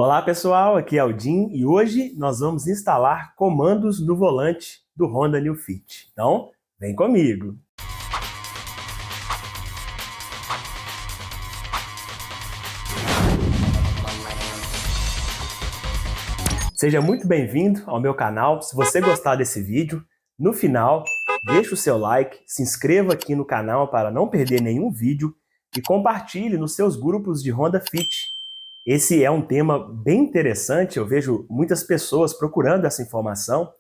Olá pessoal, aqui é o Jim e hoje nós vamos instalar comandos no volante do Honda New Fit. Então, vem comigo! Seja muito bem-vindo ao meu canal. Se você gostar desse vídeo, no final, deixe o seu like, se inscreva aqui no canal para não perder nenhum vídeo e compartilhe nos seus grupos de Honda Fit. Esse é um tema bem interessante, eu vejo muitas pessoas procurando essa informação,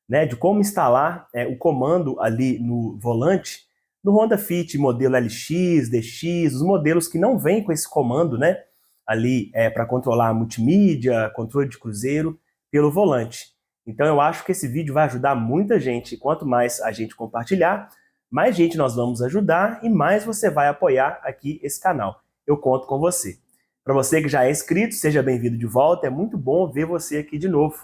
né, de como instalar o comando ali no volante no Honda Fit modelo LX, DX, os modelos que não vêm com esse comando, né, ali para controlar a multimídia, controle de cruzeiro pelo volante. Então eu acho que esse vídeo vai ajudar muita gente, quanto mais a gente compartilhar, mais gente nós vamos ajudar e mais você vai apoiar aqui esse canal. Eu conto com você. Para você que já é inscrito, seja bem-vindo de volta, é muito bom ver você aqui de novo.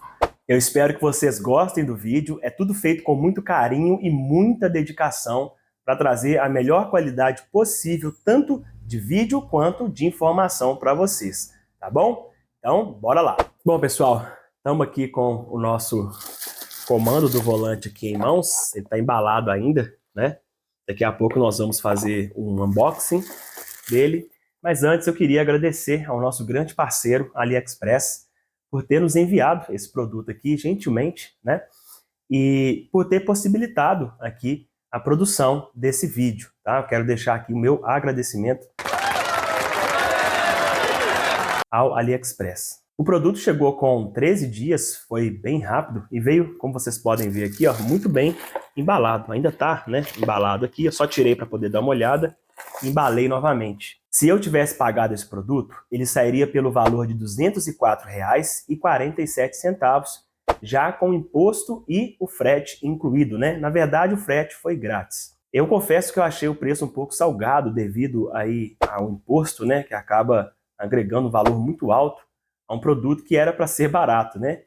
Eu espero que vocês gostem do vídeo, é tudo feito com muito carinho e muita dedicação para trazer a melhor qualidade possível, tanto de vídeo quanto de informação para vocês, tá bom? Então, bora lá! Bom, pessoal, estamos aqui com o nosso comando do volante aqui em mãos, ele está embalado ainda, né? Daqui a pouco nós vamos fazer um unboxing dele. Mas antes eu queria agradecer ao nosso grande parceiro, AliExpress, por ter nos enviado esse produto aqui gentilmente, né? E por ter possibilitado aqui a produção desse vídeo, tá? Eu quero deixar aqui o meu agradecimento ao AliExpress. O produto chegou com 13 dias, foi bem rápido e veio, como vocês podem ver aqui, ó, muito bem embalado. Ainda tá, né, embalado aqui, eu só tirei para poder dar uma olhada e embalei novamente. Se eu tivesse pagado esse produto, ele sairia pelo valor de R$ 204,47, já com imposto e o frete incluído, né? Na verdade, o frete foi grátis. Eu confesso que eu achei o preço um pouco salgado devido aí ao imposto, né, que acaba agregando um valor muito alto a um produto que era para ser barato, né?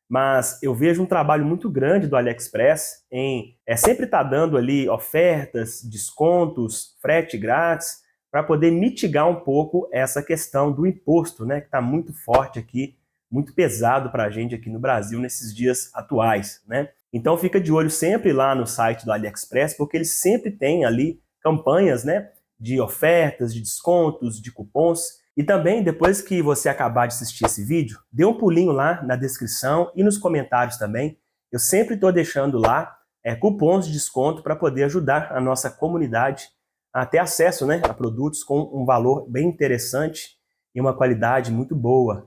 Mas eu vejo um trabalho muito grande do AliExpress em sempre estar dando ali ofertas, descontos, frete grátis, para poder mitigar um pouco essa questão do imposto, né, que está muito forte aqui, muito pesado para a gente aqui no Brasil nesses dias atuais, né? Então fica de olho sempre lá no site do AliExpress, porque eles sempre têm ali campanhas, né, de ofertas, de descontos, de cupons. E também, depois que você acabar de assistir esse vídeo, dê um pulinho lá na descrição e nos comentários também. Eu sempre estou deixando lá cupons de desconto para poder ajudar a nossa comunidade a ter acesso, né, a produtos com um valor bem interessante e uma qualidade muito boa,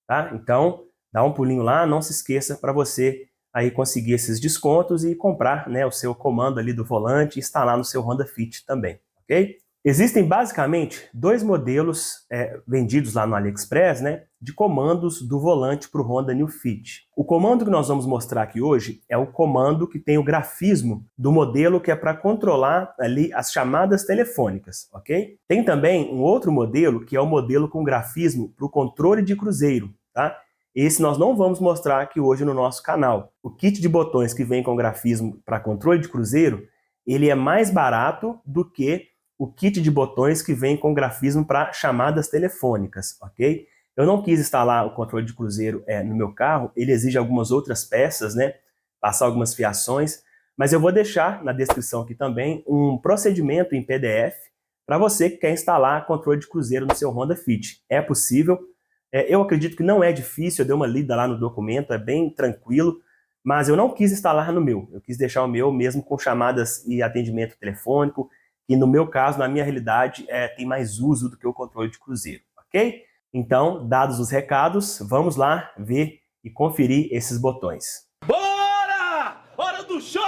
tá? Então, dá um pulinho lá, não se esqueça para você aí conseguir esses descontos e comprar, né, o seu comando ali do volante e instalar no seu Honda Fit também, ok? Existem basicamente dois modelos vendidos lá no AliExpress, né, de comandos do volante para o Honda New Fit. O comando que nós vamos mostrar aqui hoje é o comando que tem o grafismo do modelo que é para controlar ali as chamadas telefônicas, ok? Tem também um outro modelo que é o modelo com grafismo para o controle de cruzeiro, tá? Esse nós não vamos mostrar aqui hoje no nosso canal. O kit de botões que vem com grafismo para controle de cruzeiro, ele é mais barato do que o kit de botões que vem com grafismo para chamadas telefônicas, ok? Eu não quis instalar o controle de cruzeiro no meu carro, ele exige algumas outras peças, né? Passar algumas fiações, mas eu vou deixar na descrição aqui também um procedimento em PDF para você que quer instalar controle de cruzeiro no seu Honda Fit. É possível, eu acredito que não é difícil, eu dei uma lida lá no documento, é bem tranquilo, mas eu não quis instalar no meu, eu quis deixar o meu mesmo com chamadas e atendimento telefônico, que no meu caso, na minha realidade, tem mais uso do que o controle de cruzeiro, ok? Então, dados os recados, vamos lá ver e conferir esses botões. Bora! Hora do show!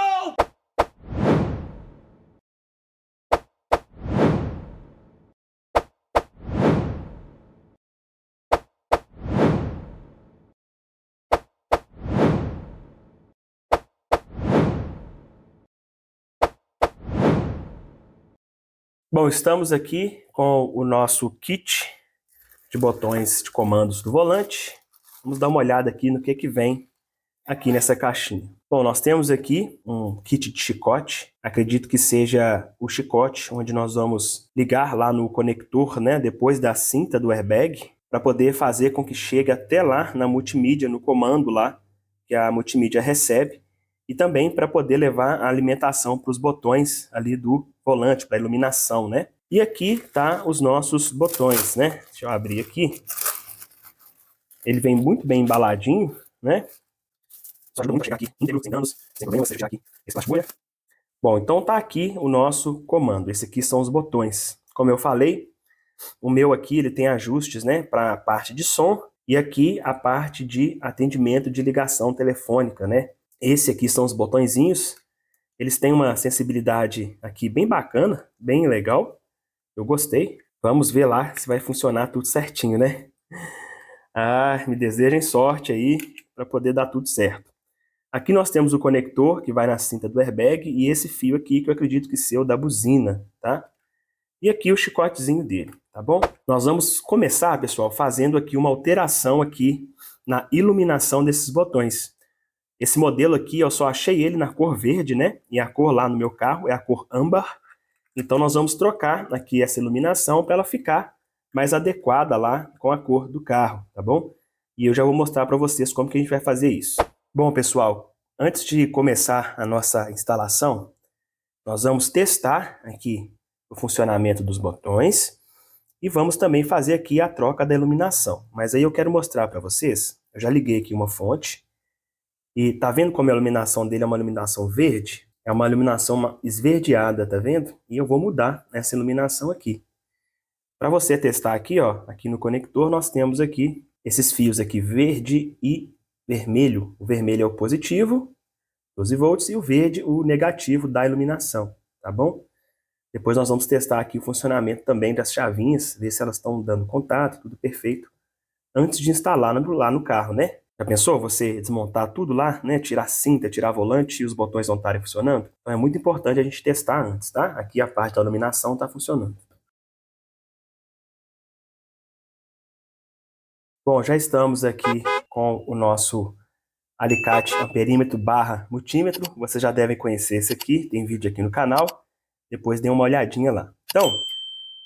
Bom, estamos aqui com o nosso kit de botões de comandos do volante. Vamos dar uma olhada aqui no que vem aqui nessa caixinha. Bom, nós temos aqui um kit de chicote. Acredito que seja o chicote onde nós vamos ligar lá no conector, né, depois da cinta do airbag. para poder fazer com que chegue até lá na multimídia, no comando lá, que a multimídia recebe, e também para poder levar a alimentação para os botões ali do volante, para a iluminação, né? E aqui tá os nossos botões, né? Deixa eu abrir aqui. Ele vem muito bem embaladinho, né? Só ajuda muito a chegar aqui, íntegro, sem danos, sem problema, você fechar aqui esse plástico. Bom, então tá aqui o nosso comando. Esse aqui são os botões. Como eu falei, o meu aqui ele tem ajustes, né, para a parte de som e aqui a parte de atendimento de ligação telefônica, né? Esse aqui são os botõezinhos. Eles têm uma sensibilidade aqui bem bacana, bem legal. Eu gostei. Vamos ver lá se vai funcionar tudo certinho, né? Ah, me desejem sorte aí para poder dar tudo certo. Aqui nós temos o conector que vai na cinta do airbag e esse fio aqui que eu acredito que seja o da buzina, tá? E aqui o chicotezinho dele, tá bom? Nós vamos começar, pessoal, fazendo aqui uma alteração aqui na iluminação desses botões. Esse modelo aqui eu só achei ele na cor verde, né? E a cor lá no meu carro é a cor âmbar. Então nós vamos trocar aqui essa iluminação para ela ficar mais adequada lá com a cor do carro, tá bom? E eu já vou mostrar para vocês como que a gente vai fazer isso. Bom, pessoal, antes de começar a nossa instalação, nós vamos testar aqui o funcionamento dos botões e vamos também fazer aqui a troca da iluminação. Mas aí eu quero mostrar para vocês, eu já liguei aqui uma fonte e tá vendo como a iluminação dele é uma iluminação verde? É uma iluminação esverdeada, tá vendo? E eu vou mudar essa iluminação aqui. Para você testar aqui, ó, aqui no conector nós temos aqui esses fios aqui verde e vermelho. O vermelho é o positivo, 12 volts, e o verde o negativo da iluminação, tá bom? Depois nós vamos testar aqui o funcionamento também das chavinhas, ver se elas estão dando contato, tudo perfeito, antes de instalar lá no carro, né? Já pensou você desmontar tudo lá, né? Tirar a cinta, tirar volante e os botões não estarem funcionando? Então é muito importante a gente testar antes, tá? Aqui a parte da iluminação está funcionando. Bom, já estamos aqui com o nosso alicate amperímetro / multímetro. Vocês já devem conhecer esse aqui, tem vídeo aqui no canal. Depois dê uma olhadinha lá. Então,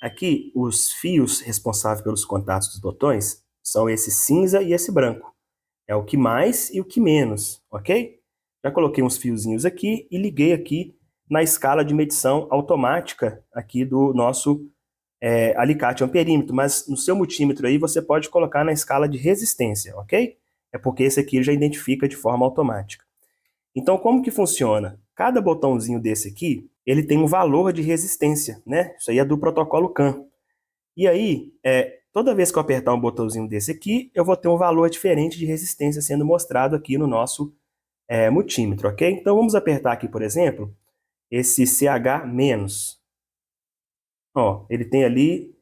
aqui os fios responsáveis pelos contatos dos botões são esse cinza e esse branco. É o que mais e o que menos, ok? Já coloquei uns fiozinhos aqui e liguei aqui na escala de medição automática aqui do nosso alicate amperímetro, mas no seu multímetro aí você pode colocar na escala de resistência, ok? É porque esse aqui já identifica de forma automática. Então, como que funciona? Cada botãozinho desse aqui, ele tem um valor de resistência, né? Isso aí é do protocolo CAN. E aí, toda vez que eu apertar um botãozinho desse aqui, eu vou ter um valor diferente de resistência sendo mostrado aqui no nosso multímetro, ok? Então, vamos apertar aqui, por exemplo, esse CH-. Ó, ele tem ali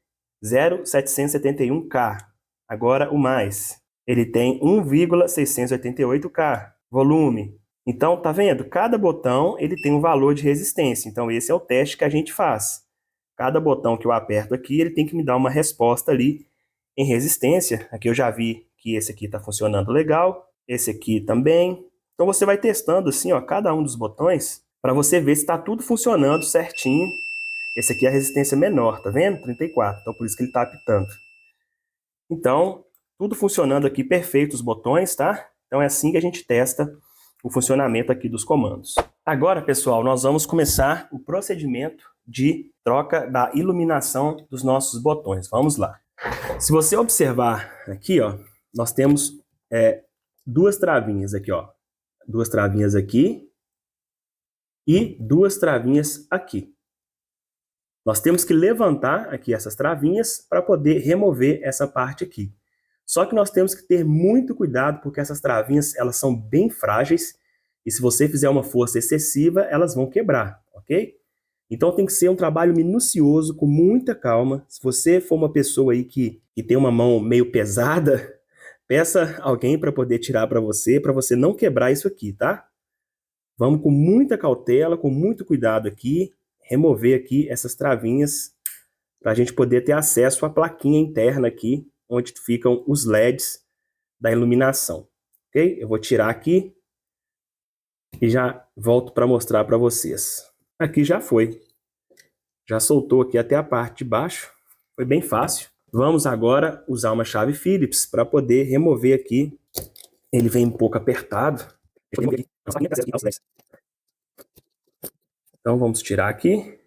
0,771K. Agora, o mais. Ele tem 1,688K. Volume. Então, tá vendo? Cada botão ele tem um valor de resistência. Então, esse é o teste que a gente faz. Cada botão que eu aperto aqui, ele tem que me dar uma resposta ali em resistência. Aqui eu já vi que esse aqui está funcionando legal. Esse aqui também. Então, você vai testando assim, ó, cada um dos botões para você ver se está tudo funcionando certinho. Esse aqui é a resistência menor, tá vendo? 34. Então, por isso que ele está apitando. Então, tudo funcionando aqui perfeito, os botões, tá? Então, é assim que a gente testa o funcionamento aqui dos comandos. Agora, pessoal, nós vamos começar o procedimento de troca da iluminação dos nossos botões. Vamos lá. Se você observar aqui, ó, nós temos duas travinhas aqui, ó. Duas travinhas aqui e duas travinhas aqui. Nós temos que levantar aqui essas travinhas para poder remover essa parte aqui. Só que nós temos que ter muito cuidado porque essas travinhas elas são bem frágeis e se você fizer uma força excessiva, elas vão quebrar, ok? Então tem que ser um trabalho minucioso, com muita calma. Se você for uma pessoa aí que tem uma mão meio pesada, peça alguém para poder tirar para você não quebrar isso aqui, tá? Vamos com muita cautela, com muito cuidado aqui, remover aqui essas travinhas para a gente poder ter acesso à plaquinha interna aqui, onde ficam os LEDs da iluminação, ok? Eu vou tirar aqui e já volto para mostrar para vocês. Aqui já foi. Já soltou aqui até a parte de baixo. Foi bem fácil. Vamos agora usar uma chave Phillips para poder remover aqui. Ele vem um pouco apertado. Então vamos tirar aqui.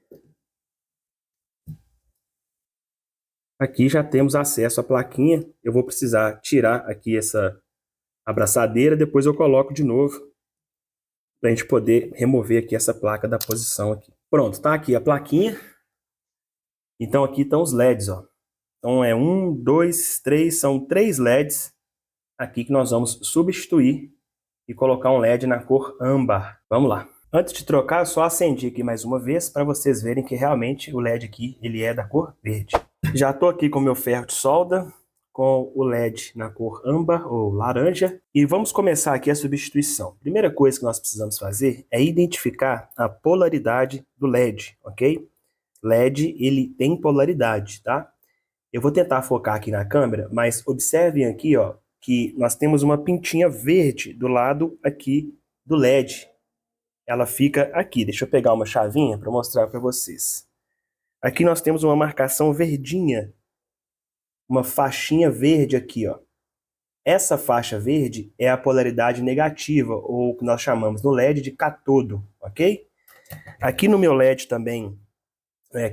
Aqui já temos acesso à plaquinha. Eu vou precisar tirar aqui essa abraçadeira, depois eu coloco de novo para a gente poder remover aqui essa placa da posição aqui. Pronto, tá aqui a plaquinha. Então aqui estão os LEDs, ó. Então é 1, 2, 3, são 3 LEDs aqui que nós vamos substituir e colocar um LED na cor âmbar. Vamos lá. Antes de trocar, eu só acendi aqui mais uma vez para vocês verem que realmente o LED aqui ele é da cor verde. Já estou aqui com o meu ferro de solda, com o LED na cor âmbar ou laranja, e vamos começar aqui a substituição. Primeira coisa que nós precisamos fazer é identificar a polaridade do LED, ok? LED, ele tem polaridade, tá? Eu vou tentar focar aqui na câmera, mas observem aqui, ó, que nós temos uma pintinha verde do lado aqui do LED. Ela fica aqui. Deixa eu pegar uma chavinha para mostrar para vocês. Aqui nós temos uma marcação verdinha, uma faixinha verde aqui, ó. Essa faixa verde é a polaridade negativa, ou o que nós chamamos no LED de catodo, ok? Aqui no meu LED também,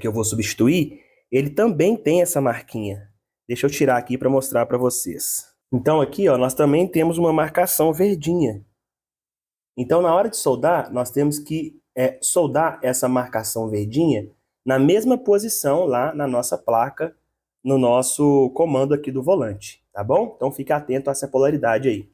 que eu vou substituir, ele também tem essa marquinha. Deixa eu tirar aqui para mostrar para vocês. Então aqui, ó, nós também temos uma marcação verdinha. Então na hora de soldar, nós temos que soldar essa marcação verdinha na mesma posição lá na nossa placa, no nosso comando aqui do volante, tá bom? Então fique atento a essa polaridade aí.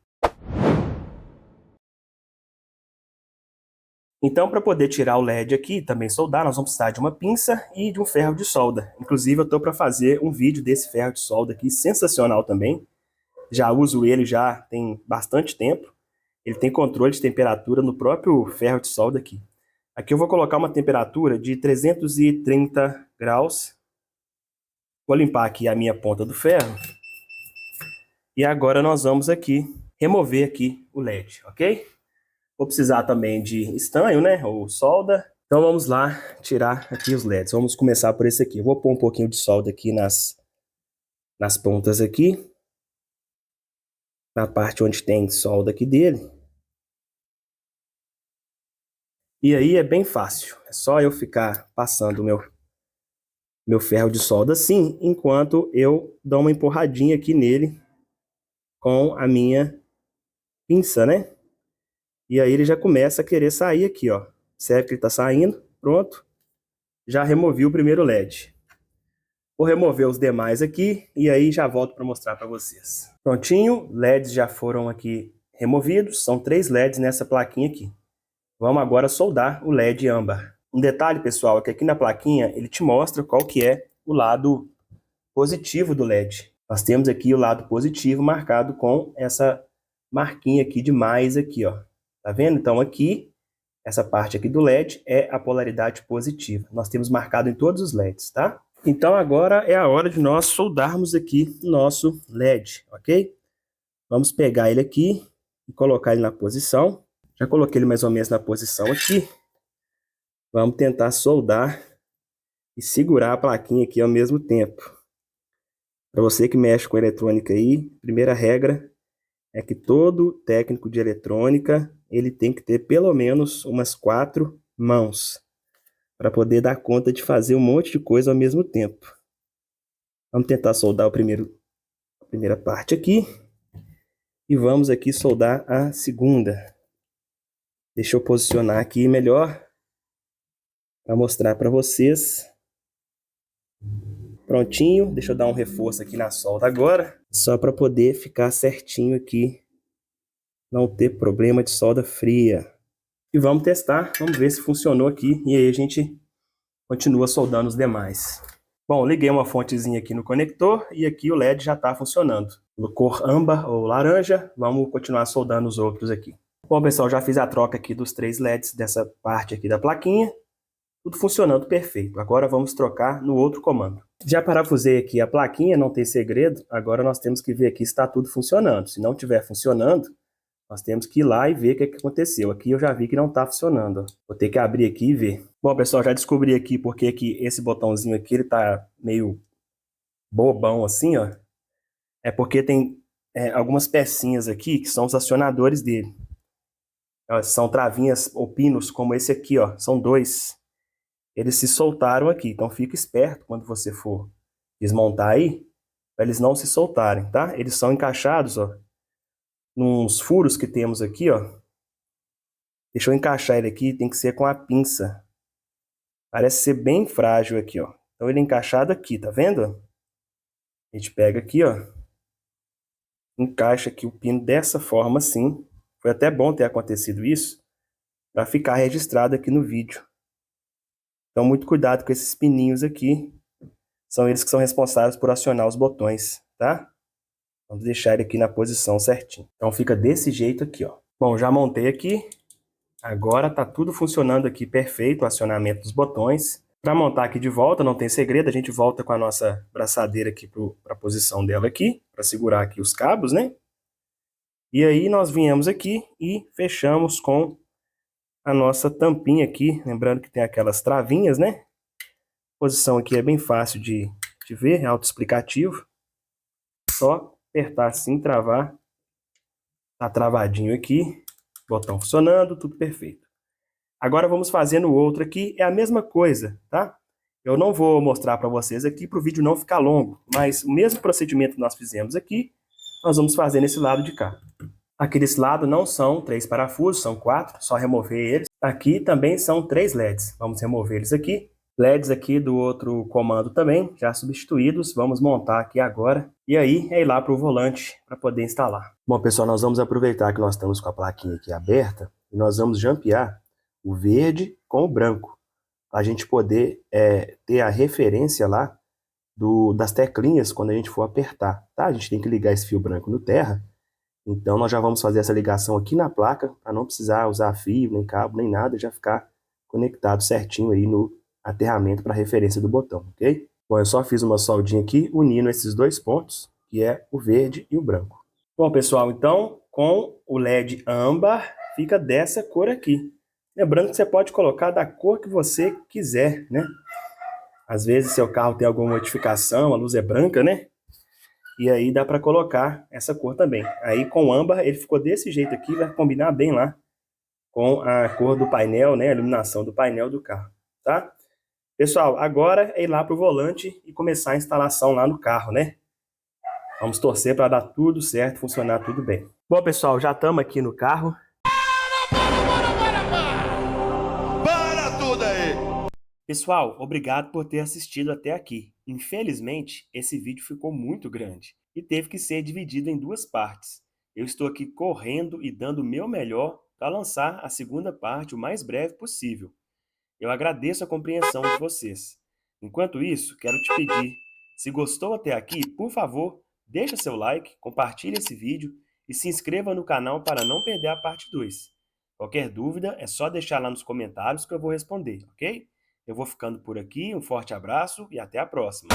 Então, para poder tirar o LED aqui, também soldar, nós vamos precisar de uma pinça e de um ferro de solda. Inclusive, eu estou para fazer um vídeo desse ferro de solda aqui, sensacional também. Já uso ele já tem bastante tempo. Ele tem controle de temperatura no próprio ferro de solda aqui. Aqui eu vou colocar uma temperatura de 330 graus. Vou limpar aqui a minha ponta do ferro. E agora nós vamos aqui remover aqui o LED, ok? Vou precisar também de estanho, né? Ou solda. Então vamos lá tirar aqui os LEDs. Vamos começar por esse aqui. Eu vou pôr um pouquinho de solda aqui nas pontas aqui. Na parte onde tem solda aqui dele. E aí é bem fácil. É só eu ficar passando o meu ferro de solda assim, enquanto eu dou uma empurradinha aqui nele com a minha pinça, né? E aí ele já começa a querer sair aqui, ó. Observe que ele tá saindo. Pronto. Já removi o primeiro LED. Vou remover os demais aqui e aí já volto para mostrar para vocês. Prontinho, LEDs já foram aqui removidos. São 3 LEDs nessa plaquinha aqui. Vamos agora soldar o LED âmbar. Um detalhe, pessoal, é que aqui na plaquinha ele te mostra qual que é o lado positivo do LED. Nós temos aqui o lado positivo marcado com essa marquinha aqui de mais aqui, ó. Tá vendo? Então aqui, essa parte aqui do LED é a polaridade positiva. Nós temos marcado em todos os LEDs, tá? Então agora é a hora de nós soldarmos aqui o nosso LED, ok? Vamos pegar ele aqui e colocar ele na posição. Já coloquei ele mais ou menos na posição aqui. Vamos tentar soldar e segurar a plaquinha aqui ao mesmo tempo. Para você que mexe com eletrônica aí, primeira regra é que todo técnico de eletrônica, ele tem que ter pelo menos umas 4 mãos para poder dar conta de fazer um monte de coisa ao mesmo tempo. Vamos tentar soldar a primeira parte aqui e vamos aqui soldar a segunda. Deixa eu posicionar aqui melhor para mostrar para vocês. Prontinho, deixa eu dar um reforço aqui na solda agora, só para poder ficar certinho aqui, não ter problema de solda fria. E vamos testar, vamos ver se funcionou aqui e aí a gente continua soldando os demais. Bom, liguei uma fontezinha aqui no conector e aqui o LED já está funcionando. No cor âmbar ou laranja, vamos continuar soldando os outros aqui. Bom, pessoal, já fiz a troca aqui dos 3 LEDs dessa parte aqui da plaquinha. Tudo funcionando perfeito. Agora vamos trocar no outro comando. Já parafusei aqui a plaquinha, não tem segredo. Agora nós temos que ver aqui se está tudo funcionando. Se não estiver funcionando, nós temos que ir lá e ver o que aconteceu. Aqui eu já vi que não está funcionando. Vou ter que abrir aqui e ver. Bom, pessoal, já descobri aqui porque que esse botãozinho aqui ele está meio bobão assim, ó, é porque tem algumas pecinhas aqui que são os acionadores dele. Ó, são travinhas ou pinos como esse aqui, ó, são dois. Eles se soltaram aqui, então fica esperto quando você for desmontar aí, para eles não se soltarem, tá? Eles são encaixados, ó, nos furos que temos aqui, ó. Deixa eu encaixar ele aqui, tem que ser com a pinça. Parece ser bem frágil aqui, ó. Então ele é encaixado aqui, tá vendo? A gente pega aqui, ó, encaixa aqui o pino dessa forma assim. Foi até bom ter acontecido isso, para ficar registrado aqui no vídeo. Então muito cuidado com esses pininhos aqui. São eles que são responsáveis por acionar os botões, tá? Vamos deixar ele aqui na posição certinho. Então fica desse jeito aqui, ó. Bom, já montei aqui. Agora tá tudo funcionando aqui perfeito, o acionamento dos botões. Para montar aqui de volta, não tem segredo, a gente volta com a nossa braçadeira aqui para a posição dela aqui, para segurar aqui os cabos, né? E aí nós viemos aqui e fechamos com a nossa tampinha aqui, lembrando que tem aquelas travinhas, né? A posição aqui é bem fácil de ver, é autoexplicativo. Só apertar assim, travar. Tá travadinho aqui, botão funcionando, tudo perfeito. Agora vamos fazer no outro aqui, é a mesma coisa, tá? Eu não vou mostrar para vocês aqui para o vídeo não ficar longo, mas o mesmo procedimento que nós fizemos aqui, nós vamos fazer nesse lado de cá. Aqui desse lado não são 3 parafusos, são 4, só remover eles. Aqui também são 3 LEDs, vamos remover eles aqui. LEDs aqui do outro comando também, já substituídos, vamos montar aqui agora. E aí é ir lá para o volante para poder instalar. Bom pessoal, nós vamos aproveitar que nós estamos com a plaquinha aqui aberta e nós vamos jampear o verde com o branco. A gente poder ter a referência lá das teclinhas quando a gente for apertar, tá? A gente tem que ligar esse fio branco no terra. Então nós já vamos fazer essa ligação aqui na placa, para não precisar usar fio, nem cabo, nem nada, já ficar conectado certinho aí no aterramento para referência do botão, ok? Bom, eu só fiz uma soldinha aqui, unindo esses dois pontos, que é o verde e o branco. Bom, pessoal, então, com o LED âmbar, fica dessa cor aqui. Lembrando que você pode colocar da cor que você quiser, né? Às vezes seu carro tem alguma modificação, a luz é branca, né? E aí dá para colocar essa cor também. Aí com âmbar ele ficou desse jeito aqui, vai combinar bem lá com a cor do painel, né? A iluminação do painel do carro, tá? Pessoal, agora é ir lá pro volante e começar a instalação lá no carro, né? Vamos torcer para dar tudo certo, funcionar tudo bem. Bom, pessoal, já estamos aqui no carro. Para tudo aí! Pessoal, obrigado por ter assistido até aqui. Infelizmente, esse vídeo ficou muito grande e teve que ser dividido em 2 partes. Eu estou aqui correndo e dando o meu melhor para lançar a segunda parte o mais breve possível. Eu agradeço a compreensão de vocês. Enquanto isso, quero te pedir, se gostou até aqui, por favor, deixa seu like, compartilhe esse vídeo e se inscreva no canal para não perder a parte 2. Qualquer dúvida é só deixar lá nos comentários que eu vou responder, ok? Eu vou ficando por aqui, um forte abraço e até a próxima.